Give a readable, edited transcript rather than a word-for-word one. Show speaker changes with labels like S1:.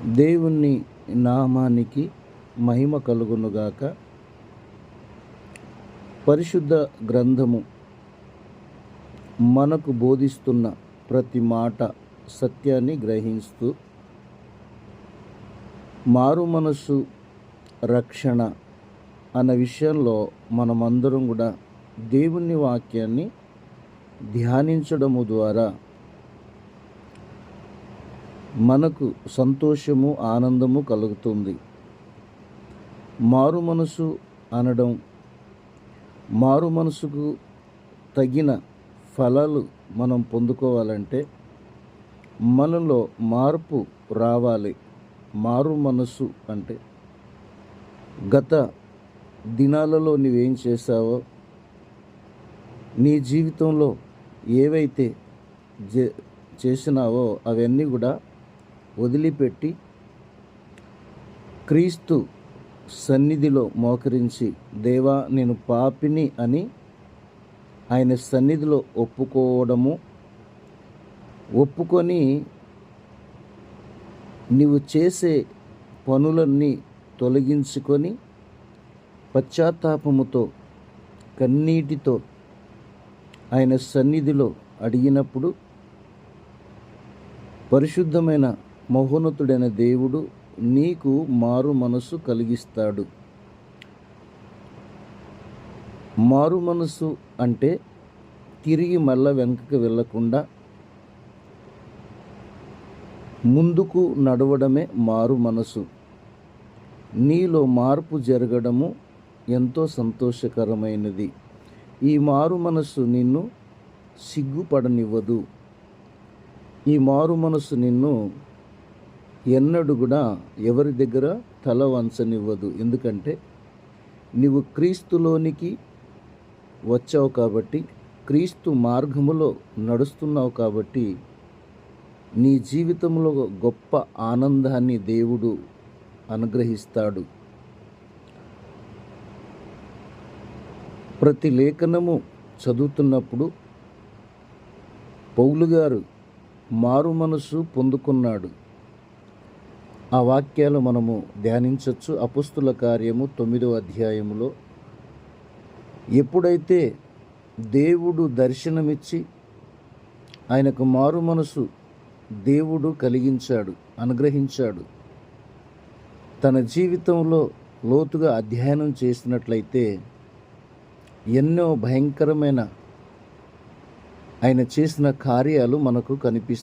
S1: దేవుని నామానికి మహిమ కలుగునుగాక. పరిశుద్ధ గ్రంథము మనకు బోధిస్తున్న ప్రతి మాట సత్యాన్ని గ్రహిస్తూ మారు మనసు రక్షణ అన్న విషయంలో మనమందరం కూడా దేవుని వాక్యాన్ని ధ్యానించడము ద్వారా మనకు సంతోషము ఆనందము కలుగుతుంది. మారు మనసు అనడం, మారు మనసుకు తగిన ఫలాలు మనం పొందుకోవాలంటే మనలో మార్పు రావాలి. మారు మనసు అంటే గత దినాలలో నువ్వేం చేశావో, నీ జీవితంలో ఏవైతే చేసినావో అవన్నీ కూడా వదిలిపెట్టి క్రీస్తు సన్నిధిలో మోకరించి, దేవా నేను పాపిని అని ఆయన సన్నిధిలో ఒప్పుకొని నీవు చేసే పనులన్నీ తొలగించుకొని పశ్చాత్తాపముతో కన్నీటితో ఆయన సన్నిధిలో అడిగినప్పుడు పరిశుద్ధమైన మహోన్నతుడైన దేవుడు నీకు మారు మనసు కలిగిస్తాడు. మారు మనసు అంటే తిరిగి మళ్ళా వెనకకు వెళ్ళకుండా ముందుకు నడవడమే మారు మనసు. నీలో మార్పు జరగడము ఎంతో సంతోషకరమైనది. ఈ మారు మనసు నిన్ను సిగ్గుపడనివ్వదు. ఈ మారు మనసు నిన్ను ఎన్నడూ కూడా ఎవరి దగ్గర తల వంచనివ్వదు. ఎందుకంటే నీవు క్రీస్తులోనికి వచ్చావు కాబట్టి, క్రీస్తు మార్గములో నడుస్తున్నావు కాబట్టి నీ జీవితంలో గొప్ప ఆనందాన్ని దేవుడు అనుగ్రహిస్తాడు. ప్రతి లేఖనము చదువుతున్నప్పుడు పౌలు గారు మారు మనసు పొందుకున్నాడు. ఆ వాక్యాలు మనము ధ్యానించవచ్చు. అపోస్తుల కార్యము 9వ అధ్యాయములో ఎప్పుడైతే దేవుడు దర్శనమిచ్చి ఆయనకు మారు మనసు దేవుడు అనుగ్రహించాడు. తన జీవితంలో లోతుగా అధ్యయనం చేసినట్లయితే ఎన్నో భయంకరమైన ఆయన చేసిన కార్యాలు మనకు కనిపిస్తాయి.